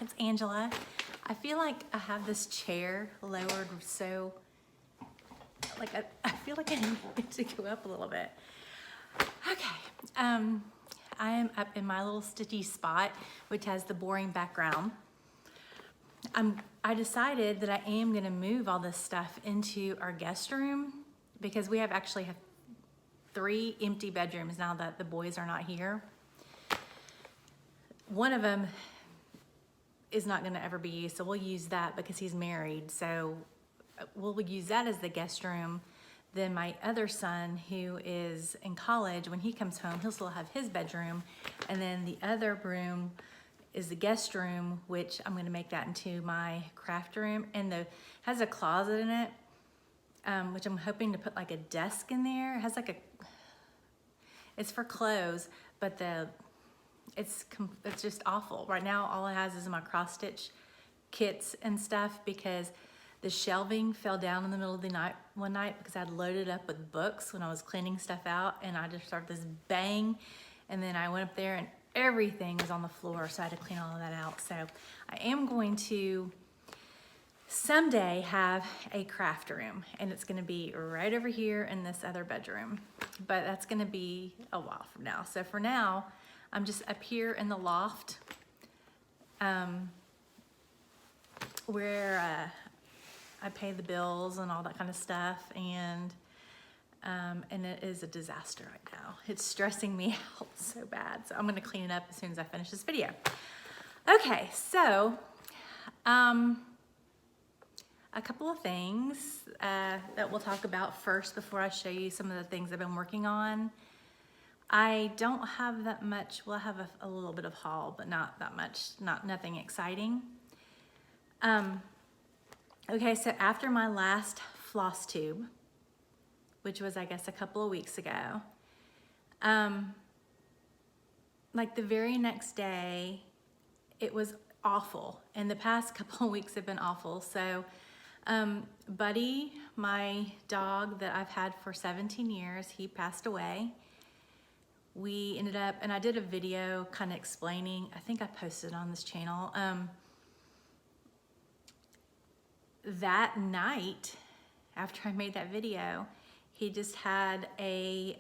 it's Angela. I feel like I have this chair lowered so, like I feel like I need it to go up a little bit. Okay, I am up in my little stitchy spot, which has the boring background. I decided that I am gonna move all this stuff into our guest room because we actually have 3 empty bedrooms now that the boys are not here. One of them is not gonna ever be used, so we'll use that because he's married. So we'll use that as the guest room. Then my other son, who is in college, when he comes home, he'll still have his bedroom. And then the other room is the guest room, which I'm gonna make that into my craft room. And has a closet in it, which I'm hoping to put like a desk in there. It has like it's for clothes, but it's just awful. Right now, all it has is my cross stitch kits and stuff because the shelving fell down in the middle of the night one night because I'd loaded up with books when I was cleaning stuff out, and I just started this bang, and then I went up there and everything was on the floor, so I had to clean all of that out. So I am going to someday have a craft room, and it's gonna be right over here in this other bedroom, but that's gonna be a while from now. So for now, I'm just up here in the loft where I pay the bills and all that kind of stuff, and it is a disaster right now. It's stressing me out so bad. So I'm gonna clean it up as soon as I finish this video. Okay, so a couple of things that we'll talk about first before I show you some of the things I've been working on. I don't have that much. Well, I have a little bit of haul, but not that much, nothing exciting. Okay, so after my last FlossTube, which was, I guess, a couple of weeks ago, like the very next day, it was awful. And the past couple of weeks have been awful. So Buddy, my dog that I've had for 17 years, he passed away. We ended up, and I did a video kind of explaining, I think I posted on this channel, that night, after I made that video, he just had started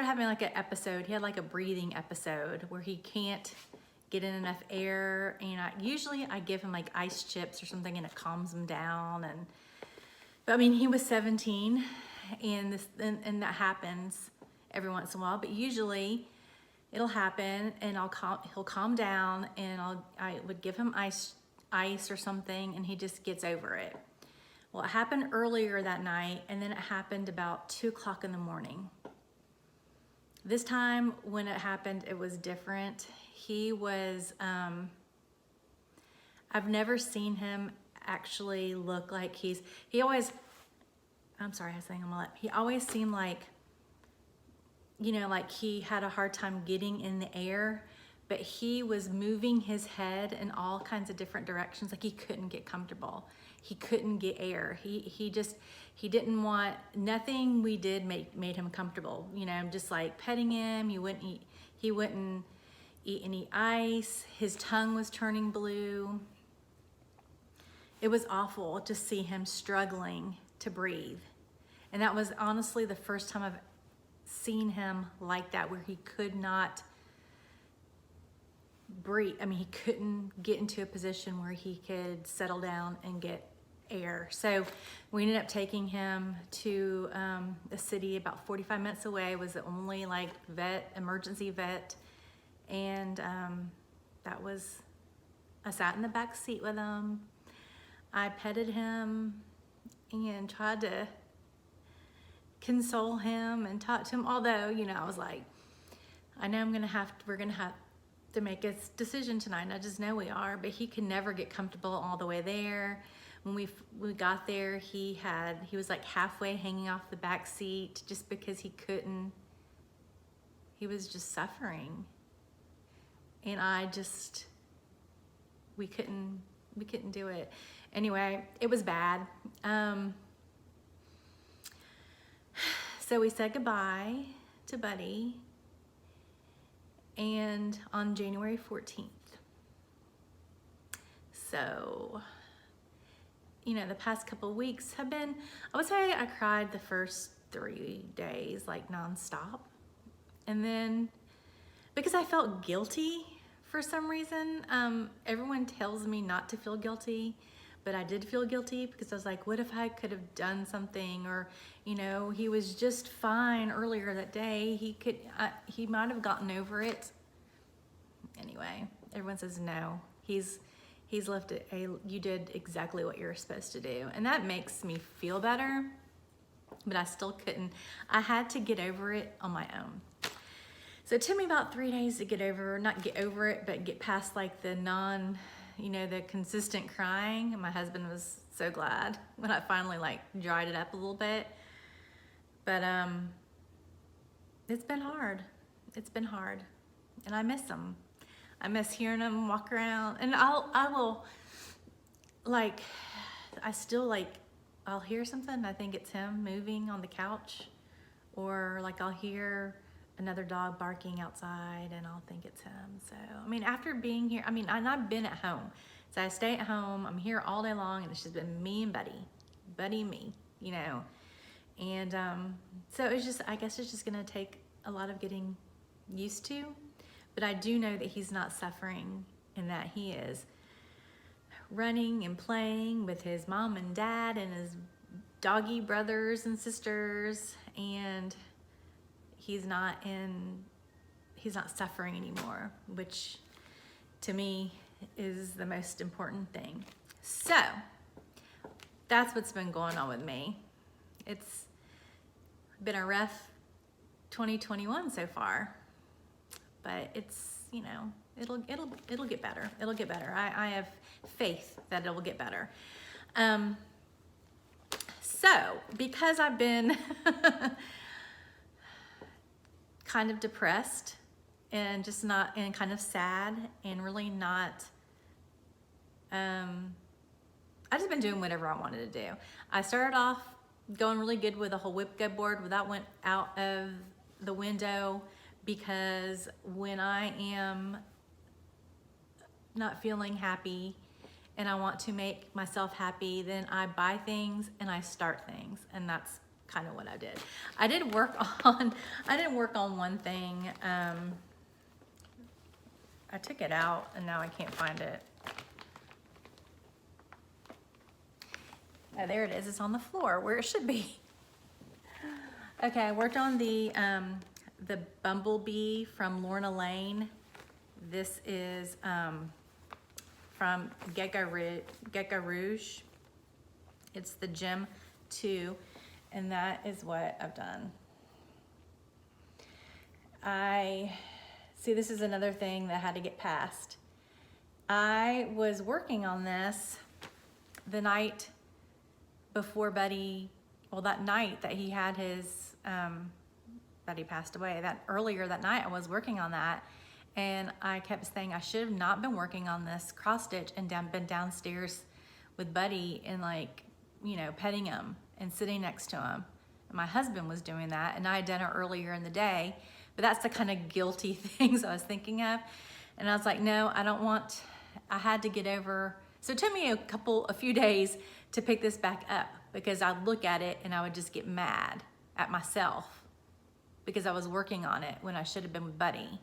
having like an episode. He had like a breathing episode where he can't get in enough air, and usually I give him like ice chips or something and it calms him down. But I mean, he was 17, and that happens every once in a while, but usually it'll happen and he'll calm down, and I would give him ice or something, and he just gets over it. Well, it happened earlier that night, and then it happened about 2 o'clock in the morning. This time when it happened, it was different. He was, I've never seen him actually look like he always, I'm sorry, I have something on my lip. He always seemed like, you know, like he had a hard time getting in the air, but he was moving his head in all kinds of different directions. Like he couldn't get comfortable. He couldn't get air. He didn't want, nothing we did made him comfortable. You know, just like petting him, he wouldn't eat any ice. His tongue was turning blue. It was awful to see him struggling to breathe. And that was honestly the first time I've seen him like that, where he could not breathe. I mean, he couldn't get into a position where he could settle down and get air. So we ended up taking him to a city about 45 minutes away. It was the only like emergency vet. And I sat in the back seat with him. I petted him and tried to console him and talk to him. Although, you know, I was like, I know we're gonna have to make a decision tonight, and I just know we are, but he could never get comfortable all the way there. When we got there, he was like halfway hanging off the back seat just because he was just suffering. And we couldn't do it. Anyway, it was bad. So we said goodbye to Buddy, and on January 14th, So, you know, the past couple of weeks have been, I would say I cried the first 3 days, like nonstop. And then, because I felt guilty for some reason, everyone tells me not to feel guilty, but I did feel guilty because I was like, what if I could have done something? Or, you know, he was just fine earlier that day. He might have gotten over it. Anyway, everyone says no. He's left it. You did exactly what you're supposed to do, and that makes me feel better. But I still couldn't. I had to get over it on my own. So it took me about 3 days to get over, not get over it, but get past like the the consistent crying. And my husband was so glad when I finally like dried it up a little bit. But it's been hard. It's been hard, and I miss him. I miss hearing him walk around, and I will like, I still like, I'll hear something, I think it's him moving on the couch, or like I'll hear another dog barking outside and I'll think it's him. So, I mean, after being here, and I've been at home. So I stay at home, I'm here all day long, and it's just been me and Buddy me, you know. And so it's just, I guess it's just gonna take a lot of getting used to. But I do know that he's not suffering, and that he is running and playing with his mom and dad and his doggy brothers and sisters, and he's not suffering anymore, which to me is the most important thing. So that's what's been going on with me. It's been a rough 2021 so far, but it's, you know, it'll get better. It'll get better. I have faith that it will get better. So because I've been kind of depressed and just not, and kind of sad, and really not, I just been doing whatever I wanted to do. I started off going really good with the whole whip go board, but that went out of the window, because when I am not feeling happy and I want to make myself happy, then I buy things and I start things, and that's kind of what I did. I did work on one thing. I took it out and now I can't find it. Oh, there it is. It's on the floor where it should be. Okay, I worked on the Bumblebee from Lorna Lane. This is from GeckoRouge. It's the Gem 2, and that is what I've done. See, this is another thing that I had to get past. I was working on this the night before Buddy, well, that night that he had his, that he passed away, that earlier that night I was working on that, and I kept saying I should have not been working on this cross stitch and been downstairs with Buddy and, like, you know, petting him and sitting next to him. And my husband was doing that, and I had done it earlier in the day, but that's the kind of guilty things I was thinking of. And I was like, no, I had to get over. So it took me a few days to pick this back up, because I'd look at it and I would just get mad at myself because I was working on it when I should have been with Buddy.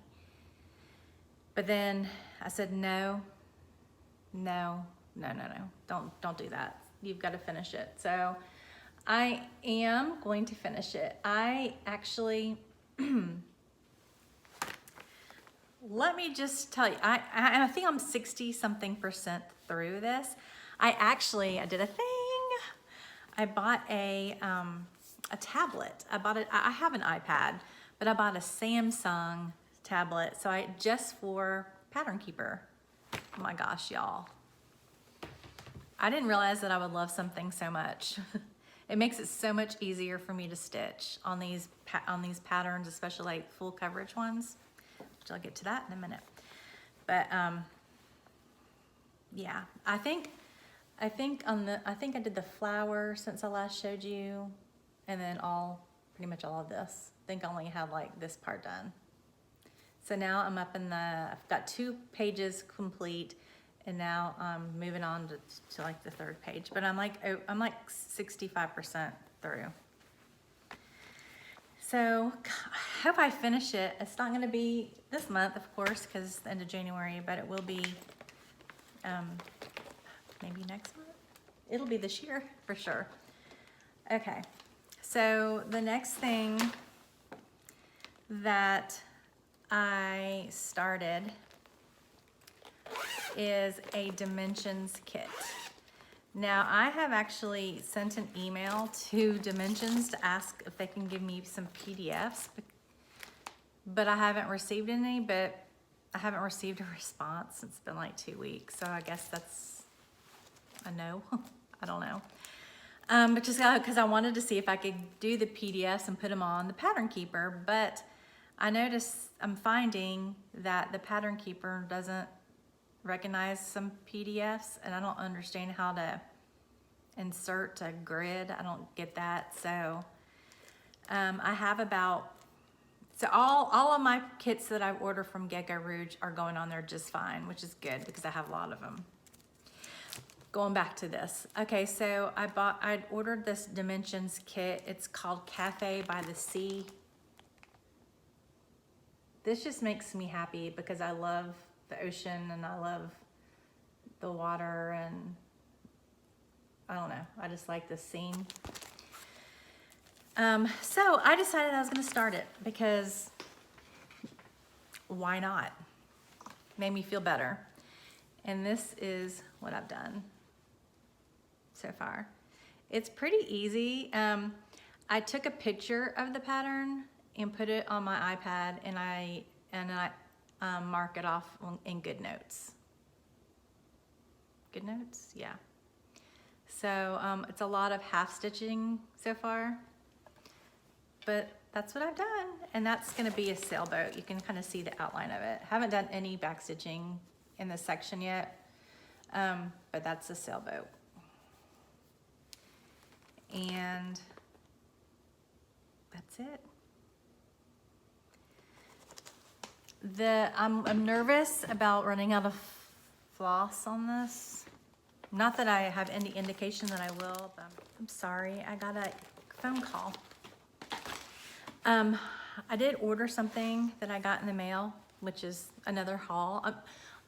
But then I said, no, don't do that. You've got to finish it. So I am going to finish it. I actually, let me just tell you, I think I'm 60-something% through this. I did a thing. I bought a tablet. I have an iPad, but I bought a Samsung tablet. So just for Pattern Keeper. Oh my gosh, y'all. I didn't realize that I would love something so much. It makes it so much easier for me to stitch on these patterns, especially like full coverage ones, which I'll get to that in a minute. But yeah, I think I did the flower since I last showed you, and then pretty much all of this. I think I only had like this part done. So now I'm up I've got 2 pages complete, And now I'm moving on to like the third page, but I'm like 65% through. So I hope I finish it. It's not gonna be this month, of course, because it's the end of January, but it will be maybe next month. It'll be this year for sure. Okay, so the next thing that I started is a dimensions kit. Now, I have actually sent an email to Dimensions to ask if they can give me some PDFs, but I haven't received any, but I haven't received a response. It's been like 2 weeks, so I guess that's a no. I don't know. But just because I wanted to see if I could do the PDFs and put them on the Pattern Keeper, but I noticed I'm finding that the Pattern Keeper doesn't recognize some PDFs, and I don't understand how to insert a grid. I don't get that. So I have so all of my kits that I've ordered from GeckoRouge are going on there just fine, which is good because I have a lot of them. Going back to this. Okay, so I ordered this Dimensions kit. It's called Cafe by the Sea. This just makes me happy because I love the ocean and I love the water, and I don't know, I just like this scene. So I decided I was gonna start it because why not? Made me feel better. And this is what I've done so far. It's pretty easy. I took a picture of the pattern and put it on my iPad, and I mark it off in GoodNotes. GoodNotes, yeah. So it's a lot of half stitching so far, but that's what I've done. And that's gonna be a sailboat. You can kind of see the outline of it. Haven't done any back stitching in this section yet, but that's a sailboat. And that's it. I'm nervous about running out of floss on this. Not that I have any indication that I will, but I'm sorry, I got a phone call. I did order something that I got in the mail, which is another haul.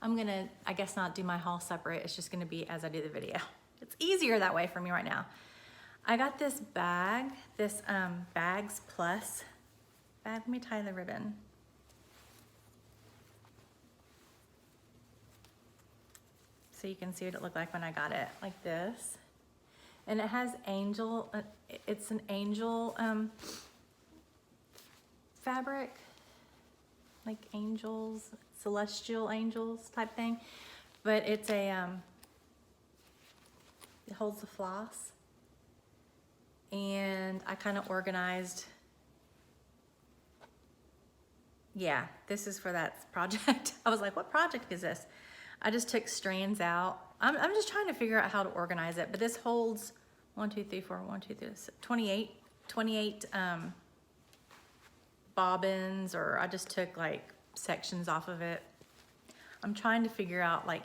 I'm gonna, I guess, not do my haul separate. It's just gonna be as I do the video. It's easier that way for me right now. I got this bag, this Bags Plus bag. Let me tie the ribbon. So you can see what it looked like when I got it, like this. And it has angel, it's an angel fabric, like angels, celestial angels type thing. But it's a, it holds the floss. And I kind of organized, yeah, this is for that project. I was like, what project is this? I just took strands out. I'm just trying to figure out how to organize it, but this holds 28 bobbins, or I just took like sections off of it. I'm trying to figure out, like,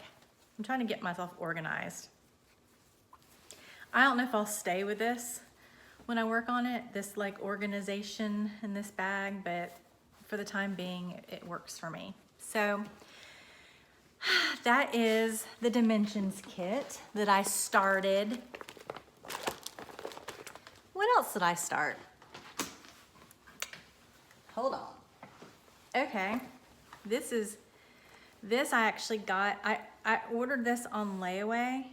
I'm trying to get myself organized. I don't know if I'll stay with this when I work on it, this like organization in this bag, but for the time being, it works for me. So that is the Dimensions kit that I started. What else did I start? Hold on. Okay, this I actually got, I ordered this on layaway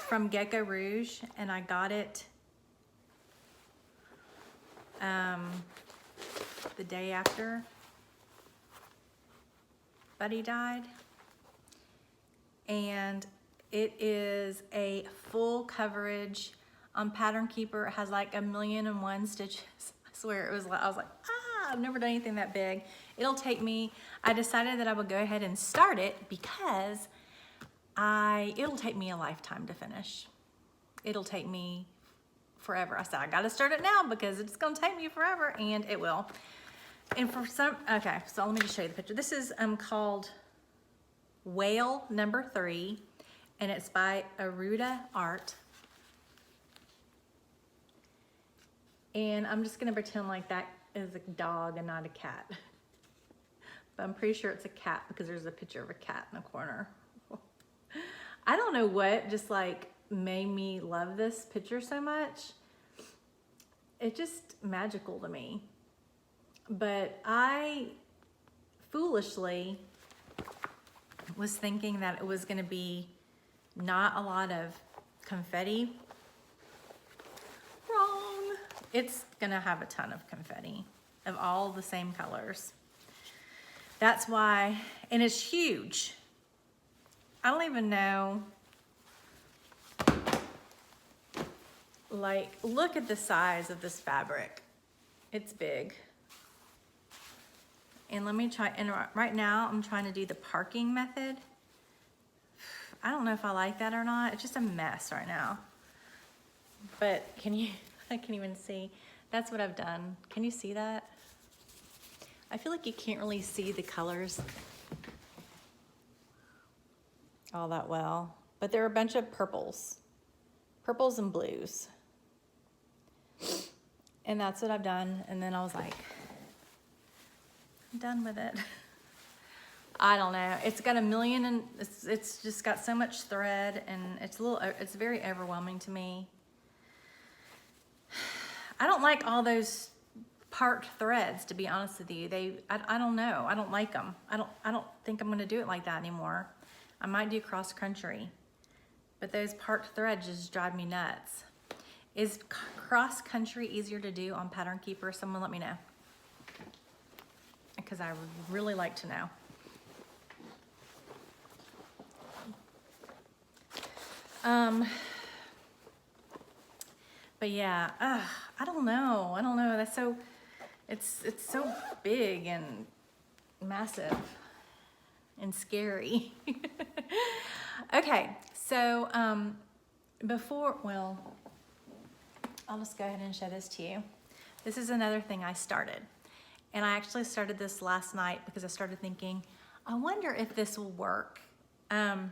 from GeckoRouge, and I got it the day after Buddy died. And it is a full coverage on Pattern Keeper. It has like 1,000,001 stitches. I swear, it was like, I was like, I've never done anything that big. It'll take me, I decided that I would go ahead and start it because it'll take me a lifetime to finish. It'll take me forever. I said, I gotta start it now because it's gonna take me forever, and it will. And for some, okay, so let me just show you the picture. This is called Whale number 3, and it's by Aruda Art. And I'm just gonna pretend like that is a dog and not a cat. But I'm pretty sure it's a cat because there's a picture of a cat in the corner. I don't know what just like made me love this picture so much. It's just magical to me. But I foolishly was thinking that it was gonna be not a lot of confetti. Wrong. It's gonna have a ton of confetti of all the same colors. That's why, and it's huge. I don't even know, like, look at the size of this fabric. It's big. And let me try, and right now I'm trying to do the parking method. I don't know if I like that or not. It's just a mess right now. But can you, I can't even see. That's what I've done. Can you see that? I feel like you can't really see the colors all that well, but there are a bunch of purples and blues. And that's what I've done. And then I was like, I'm done with it. I don't know. It's got a million and it's just got so much thread, and it's very overwhelming to me. I don't like all those part threads, to be honest with you. I don't know. I don't like them. I don't think I'm gonna do it like that anymore. I might do cross country, but those part threads just drive me nuts. Is cross country easier to do on Pattern Keeper? Someone let me know, because I would really like to know. But yeah, I don't know. That's so, it's so big and massive and scary. Okay, so well, I'll just go ahead and show this to you. This is another thing I started. And I actually started this last night because I started thinking, I wonder if this will work. I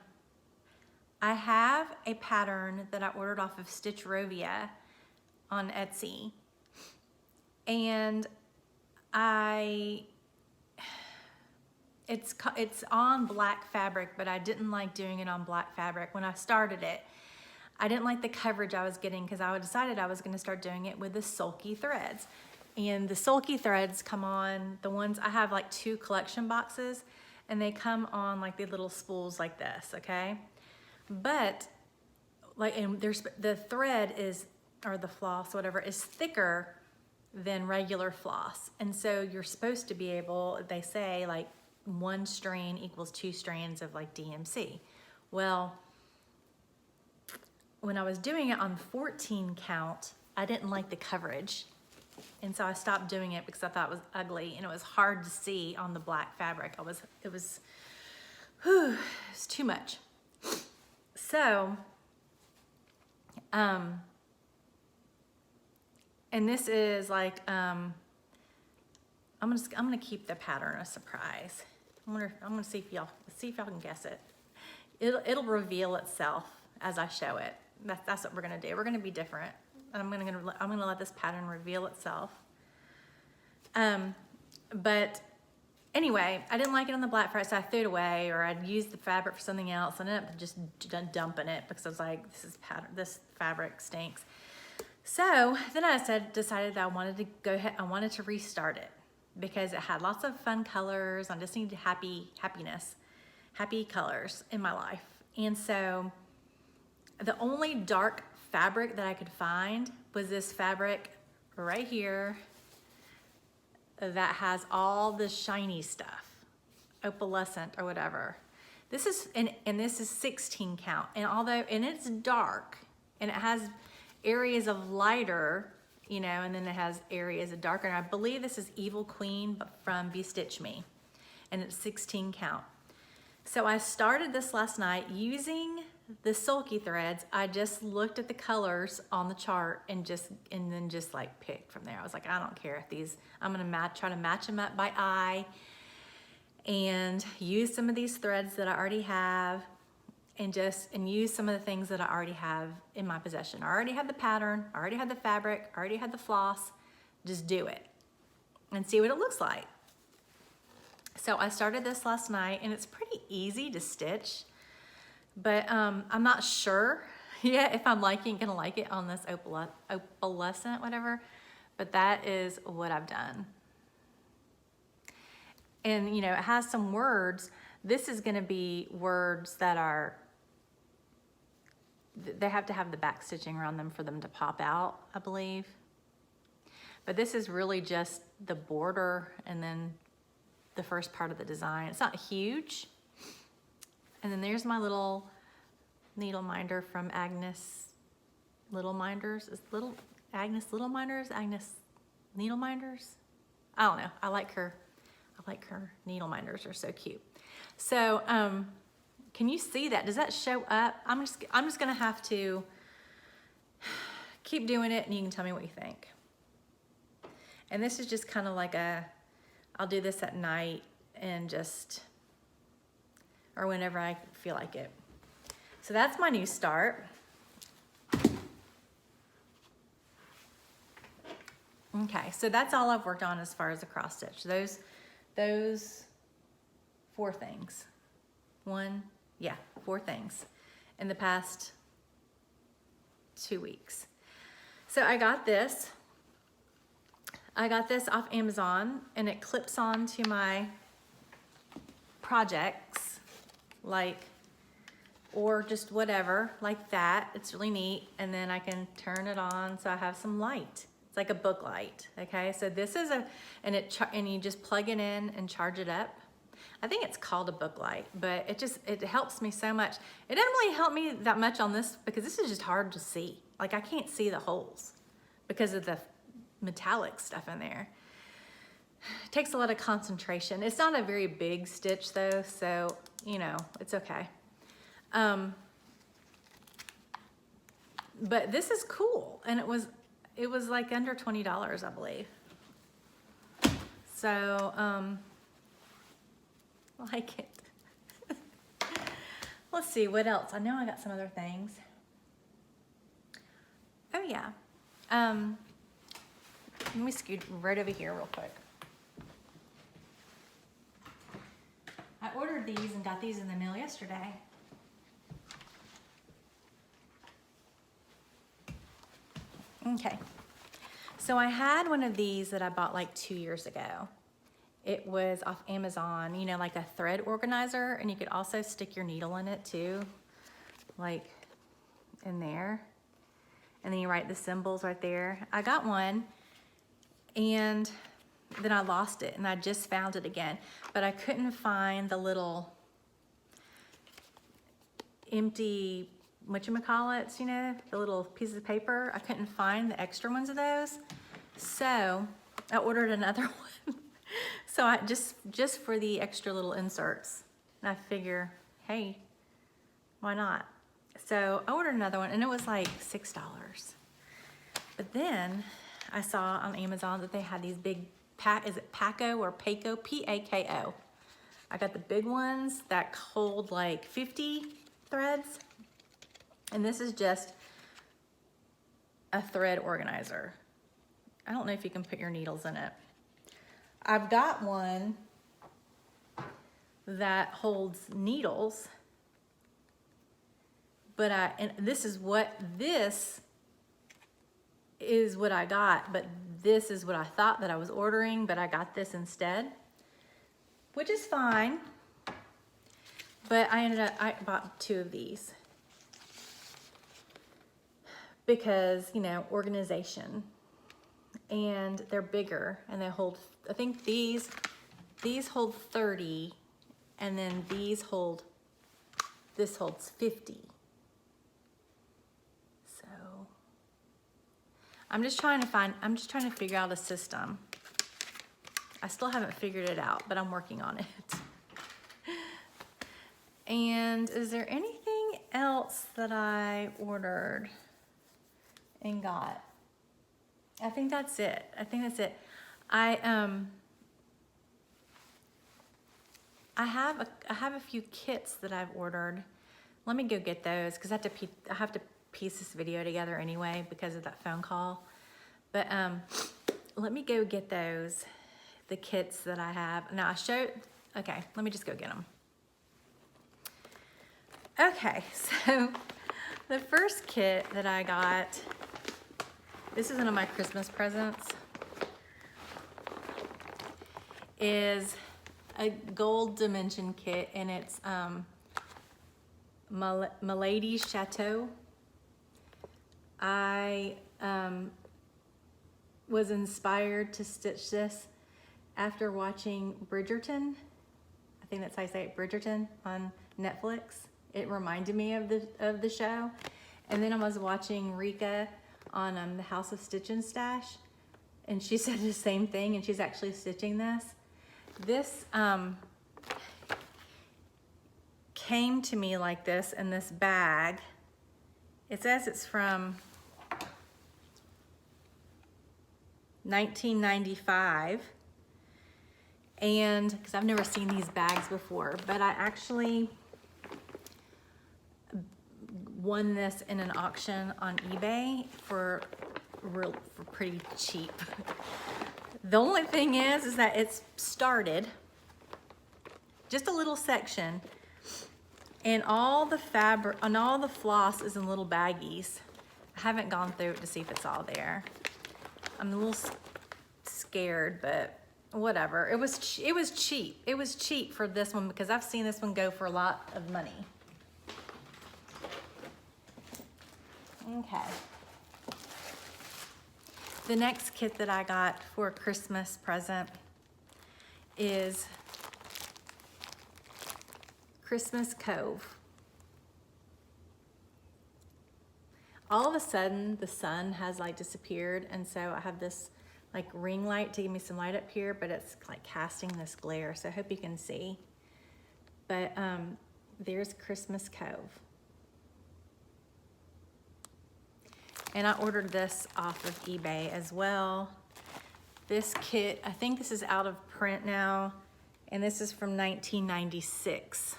have a pattern that I ordered off of Stitchrovia on Etsy. And it's on black fabric, but I didn't like doing it on black fabric. When I started it, I didn't like the coverage I was getting because I decided I was gonna start doing it with the sulky threads. And the sulky threads come on, the ones, I have like 2 collection boxes, and they come on like the little spools like this, okay? But, like, and the thread is, or the floss, whatever, is thicker than regular floss. And so you're supposed to be able, they say like 1 strain equals 2 strands of like DMC. Well, when I was doing it on 14 count, I didn't like the coverage. And so I stopped doing it because I thought it was ugly and it was hard to see on the black fabric. It was too much. So, and this is like, I'm gonna keep the pattern a surprise. I'm gonna see if y'all can guess it. It'll reveal itself as I show it. That's what we're gonna do. We're gonna be different. And I'm gonna let this pattern reveal itself. But anyway, I didn't like it on the black fabric, so I threw it away, or I'd use the fabric for something else. I ended up just dumping it because I was like, this fabric stinks. So then I decided that I wanted to go ahead. I wanted to restart it because it had lots of fun colors. I just needed happy colors in my life. And so the only dark fabric that I could find was this fabric right here that has all the shiny stuff, opalescent or whatever. This is, and this is 16 count. And it's dark, and it has areas of lighter, you know, and then it has areas of darker. And I believe this is Evil Queen from Bestitch Me, and it's 16 count. So I started this last night using the sulky threads. I just looked at the colors on the chart and then just like picked from there. I was like, I don't care if these, I'm gonna try to match them up by eye. and use some of these threads that I already have and use some of the things that I already have in my possession. I already have the pattern, I already had the fabric, I already had the floss. Just do it and see what it looks like. So I started this last night and it's pretty easy to stitch, but I'm not sure yet if I'm gonna like it on this opalescent, whatever, but that is what I've done. And you know, it has some words. This is gonna be words that are, they have to have the back stitching around them for them to pop out, I believe. But this is really just the border and then the first part of the design. It's not huge. And then there's my little needle minder from Agnes Little Minders. Is Agnes Little Minders? Agnes Needle Minders? I don't know. I like her needle minders. They're so cute. So can you see that? Does that show up? I'm just gonna have to keep doing it and you can tell me what you think. And this is just kind of like I'll do this at night and or whenever I feel like it. So that's my new start. Okay, so that's all I've worked on as far as the cross stitch. Those 4 things. 4 things in the past 2 weeks. So I got this off Amazon and it clips on to my projects, or just whatever, like that. It's really neat. And then I can turn it on so I have some light. It's like a book light, okay? So this is and you just plug it in and charge it up. I think it's called a book light, but it helps me so much. It doesn't really help me that much on this because this is just hard to see. Like I can't see the holes because of the metallic stuff in there. It takes a lot of concentration. It's not a very big stitch though, so you know, it's okay. But this is cool, and it was like under $20, I believe. So like it. Let's see what else. I know I got some other things. Oh yeah. Let me scoot right over here real quick. I ordered these and got these in the mail yesterday. Okay, so I had one of these that I bought like 2 years ago. It was off Amazon, you know, like a thread organizer, and you could also stick your needle in it too, like in there. And then you write the symbols right there. I got one and then I lost it and I just found it again, but I couldn't find the little empty, whatchamacallits, you know, the little pieces of paper. I couldn't find the extra ones of those. So I ordered another one. So I just for the extra little inserts. And I figure, hey, why not? So I ordered another one and it was like $6. But then I saw on Amazon that they had these big is it Paco or Paco? P-A-K-O. I got the big ones that hold like 50 threads. And this is just a thread organizer. I don't know if you can put your needles in it. I've got one that holds needles, but this is what I got, but this is what I thought that I was ordering, but I got this instead, which is fine. But I bought 2 of these because, you know, organization, and they're bigger and they hold, I think these hold 30, and then this holds 50. So I'm just trying to figure out a system. I still haven't figured it out, but I'm working on it. And is there anything else that I ordered and got? I think that's it. I have a few kits that I've ordered. Let me go get those because I have to piece this video together anyway because of that phone call. But let me go get those, the kits that I have. Now okay, let me just go get them. Okay, so the first kit that I got, this is one of my Christmas presents, is a gold dimension kit, and it's Milady's Chateau. I was inspired to stitch this after watching Bridgerton. I think that's how you say it, Bridgerton on Netflix. It reminded me of the show. And then I was watching Rika on the House of Stitch and Stash, and she said the same thing, and she's actually stitching this. This came to me like this in this bag. It says it's from 1995, and because I've never seen these bags before, but I actually won this in an auction on eBay for pretty cheap. The only thing is that it's started, just a little section, and all the fabric and all the floss is in little baggies. I haven't gone through it to see if it's all there. I'm a little scared, but whatever. It was cheap. It was cheap for this one because I've seen this one go for a lot of money. Okay. The next kit that I got for a Christmas present is Christmas Cove. All of a sudden, the sun has like disappeared, and so I have this like ring light to give me some light up here, but it's like casting this glare, so I hope you can see. But there's Christmas Cove. And I ordered this off of eBay as well. This kit, I think this is out of print now, and this is from 1996.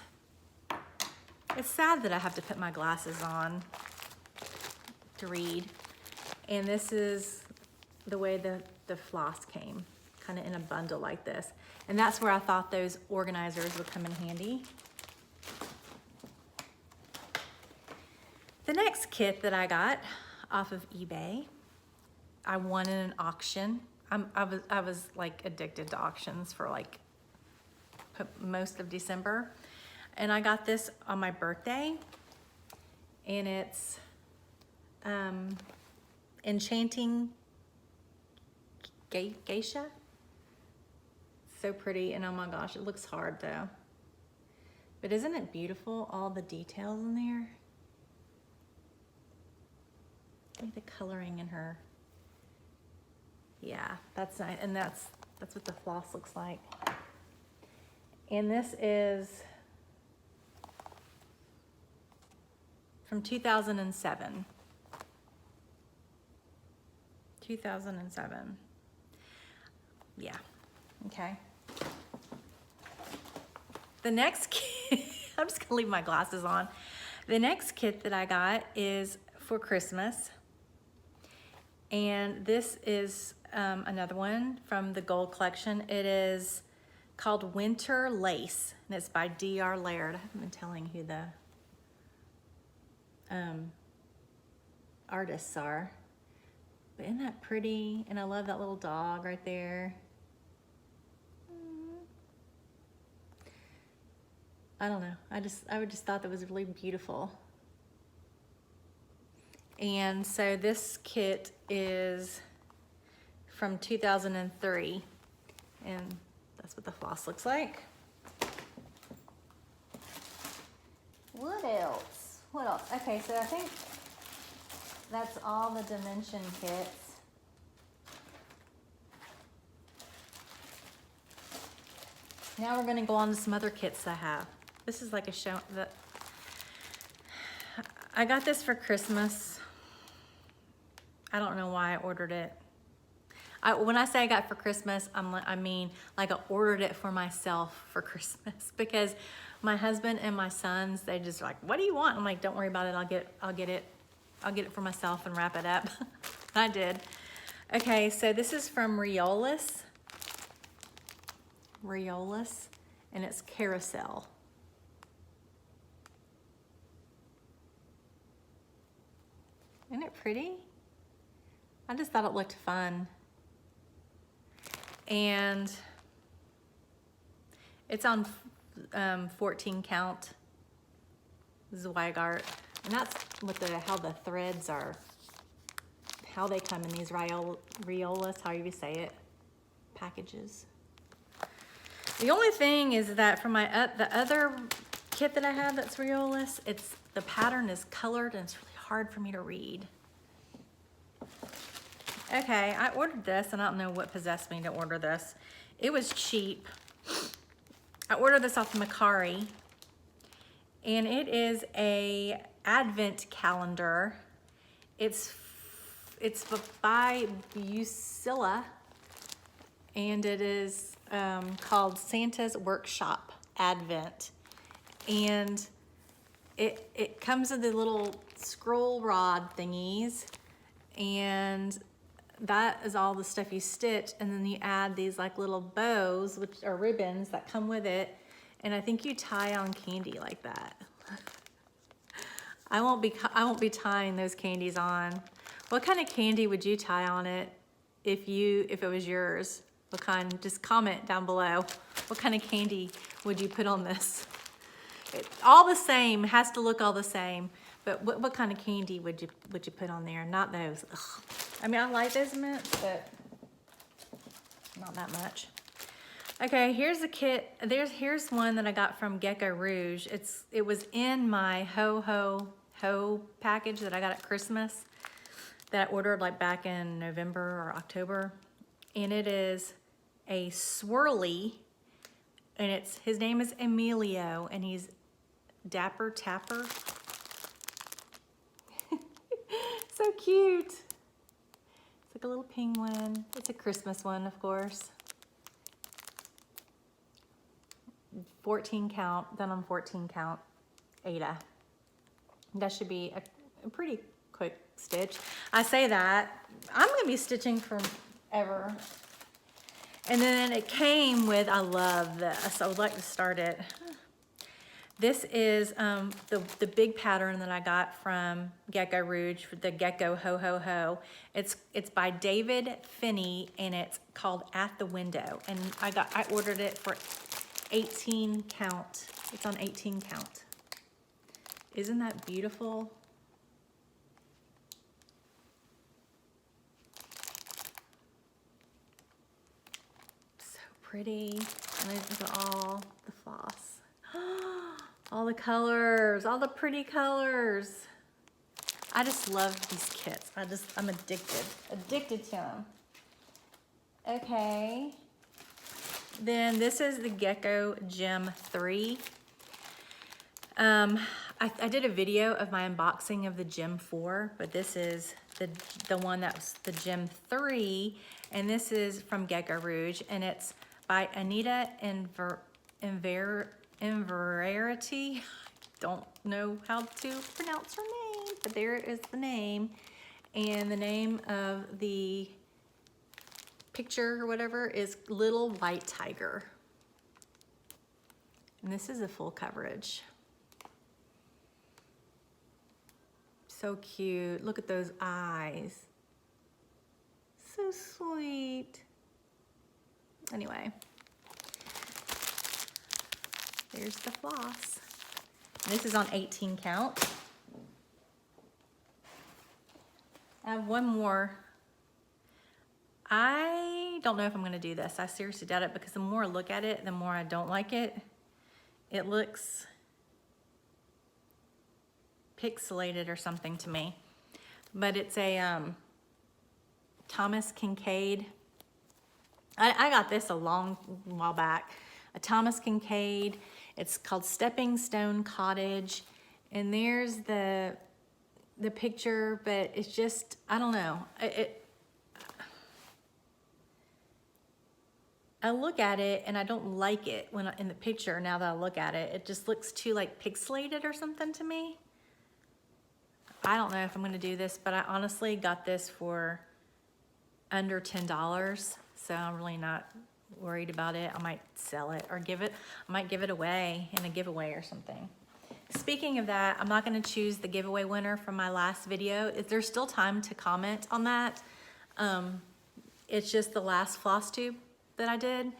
It's sad that I have to put my glasses on to read. And this is the way the floss came, kind of in a bundle like this. And that's where I thought those organizers would come in handy. The next kit that I got off of eBay, I won in an auction. I was like addicted to auctions for like most of December, and I got this on my birthday, and it's Enchanting Geisha. So pretty, and oh my gosh, it looks hard though. But isn't it beautiful, all the details in there? Look at the coloring in her. Yeah, that's nice, and that's what the floss looks like. And this is from 2007. 2007. Yeah, okay. The next kit, I'm just gonna leave my glasses on. The next kit that I got is for Christmas. And this is another one from the gold collection. It is called Winter Lace, and it's by D.R. Laird. I haven't been telling who the artists are. But isn't that pretty? And I love that little dog right there. I don't know. I just thought that was really beautiful. And so this kit is from 2003, and that's what the floss looks like. What else? What else? Okay, so I think that's all the dimension kits. Now we're gonna go on to some other kits I have. This is like a show that I got this for Christmas. I don't know why I ordered it. When I say I got for Christmas, I mean like I ordered it for myself for Christmas because my husband and my sons, they just like, what do you want? I'm like, don't worry about it. I'll get it for myself and wrap it up. I did. Okay, so this is from Riolis, and it's Carousel. Isn't it pretty? I just thought it looked fun. And it's on 14 count Zweigart. And that's what how the threads are, how they come in these Riolis, however you say it, packages. The only thing is that for my the other kit that I have that's Riolis, the pattern is colored and it's really hard for me to read. Okay, I ordered this and I don't know what possessed me to order this. It was cheap. I ordered this off of Macari, and it is a advent calendar. It's by Busilla, and it is called Santa's Workshop Advent. And it comes with the little scroll rod thingies, and that is all the stuff you stitch, and then you add these like little bows, which are ribbons that come with it, and I think you tie on candy like that. I won't be tying those candies on. What kind of candy would you tie on it if it was yours? What kind? Just comment down below. What kind of candy would you put on this? All the same, has to look all the same. But what kind of candy would you put on there? Not those. Ugh. I mean, I like those mints, but not that much. Okay, here's a kit. Here's one that I got from GeckoRouge. It was in my ho package that I got at Christmas that I ordered like back in November or October, and it is a swirly, and his name is Emilio, and he's Dapper Tapper. So cute. It's like a little penguin. It's a Christmas one, of course. 14 count, done on 14 count Ada. That should be a pretty quick stitch. I say that, I'm gonna be stitching forever. And then it came with, I love this. I would like to start it. This is the big pattern that I got from GeckoRouge for the Gecko Ho Ho Ho. It's by David Finney, and it's called At the Window. And I ordered it for 18 count. It's on 18 count. Isn't that beautiful? So pretty. And this is all the floss. All the colors, all the pretty colors. I just love these kits. I'm addicted to them. Okay. Then this is the Gecko Gem 3. I did a video of my unboxing of the Gem 4, but this is the one that was the Gem 3, and this is from GeckoRouge, and it's by Anita Inverarity. Don't know how to pronounce her name, but there is the name, and the name of the picture or whatever is Little White Tiger. And this is a full coverage. So cute. Look at those eyes. So sweet. Anyway, there's the floss. And this is on 18 count. I have one more. I don't know if I'm gonna do this. I seriously doubt it, because the more I look at it, the more I don't like it. It looks pixelated or something to me. But it's a Thomas Kincaid. I got this a long while back. A Thomas Kincaid. It's called Stepping Stone Cottage. And there's the picture, but it's just, I don't know. I look at it and I don't like it when in the picture. Now that I look at it, it just looks too like pixelated or something to me. I don't know if I'm gonna do this, but I honestly got this for under $10, so I'm really not worried about it. I might sell it or I might give it away in a giveaway or something. Speaking of that, I'm not gonna choose the giveaway winner from my last video. There's still time to comment on that. It's just the last FlossTube that I did,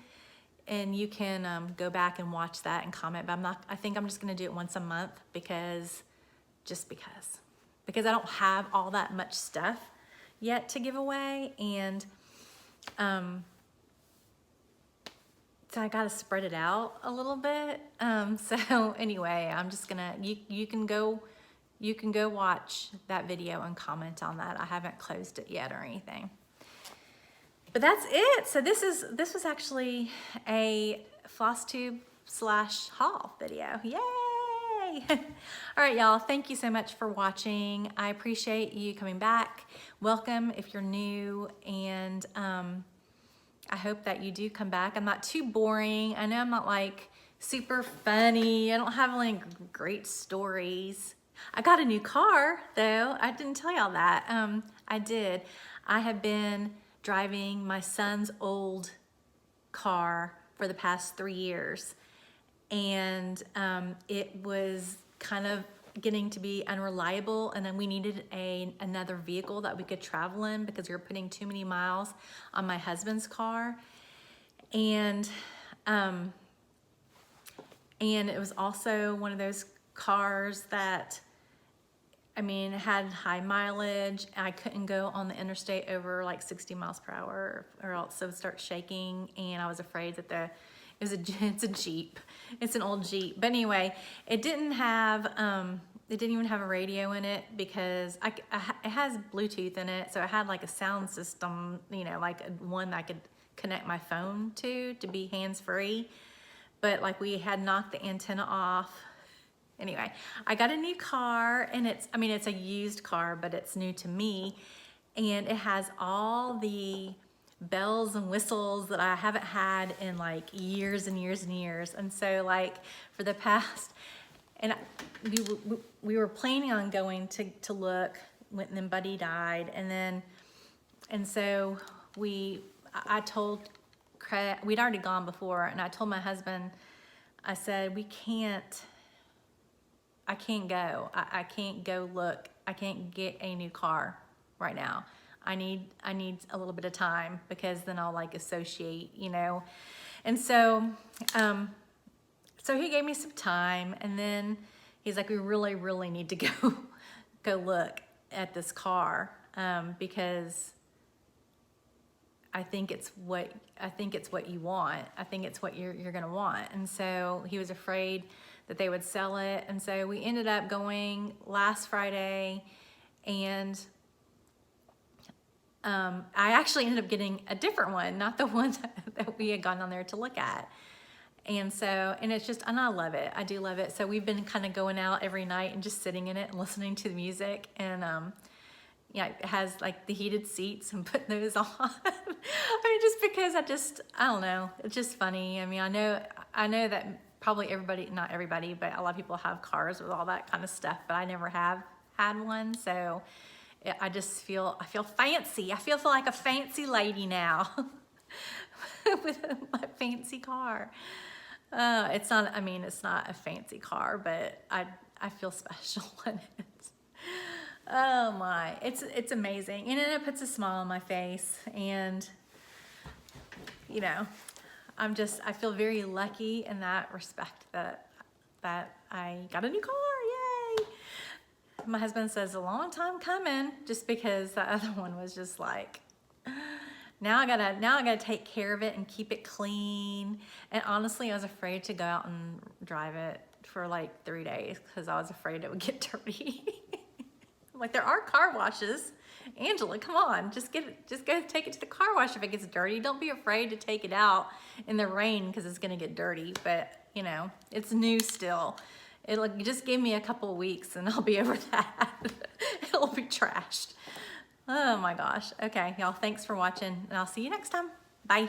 and you can go back and watch that and comment, but I think I'm just gonna do it once a month because I don't have all that much stuff yet to give away, and so I gotta spread it out a little bit. So anyway, I'm just gonna, you can go watch that video and comment on that. I haven't closed it yet or anything. But that's it. So this was actually a FlossTube / haul video. Yay! All right, y'all, thank you so much for watching. I appreciate you coming back. Welcome if you're new, and I hope that you do come back. I'm not too boring. I know I'm not like super funny. I don't have any great stories. I got a new car though. I didn't tell y'all that. I did. I have been driving my son's old car for the past 3 years, and it was kind of getting to be unreliable, and then we needed another vehicle that we could travel in because we were putting too many miles on my husband's car, and it was also one of those cars that, I mean, it had high mileage. I couldn't go on the interstate over like 60 miles per hour or else it would start shaking, and I was afraid that it's a Jeep. It's an old Jeep. But anyway, it didn't even have a radio in it because it has Bluetooth in it. So it had like a sound system, you know, like one that I could connect my phone to be hands-free. But like we had knocked the antenna off. Anyway, I got a new car, and it's a used car, but it's new to me. And it has all the bells and whistles that I haven't had in like years and years and years. And so like for the past, and we were planning on going to look when then Buddy died, and so I told Craig, we'd already gone before, and I told my husband, I said, I can't go. I can't go look. I can't get a new car right now. I need a little bit of time because then I'll like associate, you know. And so so he gave me some time, and then he's like, we really, really need to go look at this car because I think it's what you want. I think it's what you're gonna want. And so he was afraid that they would sell it, and so we ended up going last Friday, and I actually ended up getting a different one, not the one that we had gone on there to look at. And so, and I love it. I do love it. So we've been kind of going out every night and just sitting in it and listening to the music, and yeah, it has like the heated seats and putting those on. I mean, just because I don't know, it's just funny. I mean, I know that probably not everybody, but a lot of people have cars with all that kind of stuff, but I never have had one. So I feel fancy. I feel like a fancy lady now with my fancy car. It's not a fancy car, but I feel special in it. Oh my, it's amazing. And then it puts a smile on my face, and you know, I feel very lucky in that respect that I got a new car, yay! My husband says a long time coming, just because the other one was just like, now I gotta take care of it and keep it clean. And honestly, I was afraid to go out and drive it for like 3 days because I was afraid it would get dirty. I'm like, there are car washes. Angela, come on, just go take it to the car wash if it gets dirty. Don't be afraid to take it out in the rain because it's gonna get dirty. But you know, it's new still. Just give me a couple of weeks and I'll be over that. It'll be trashed. Oh my gosh. Okay, y'all, thanks for watching, and I'll see you next time. Bye.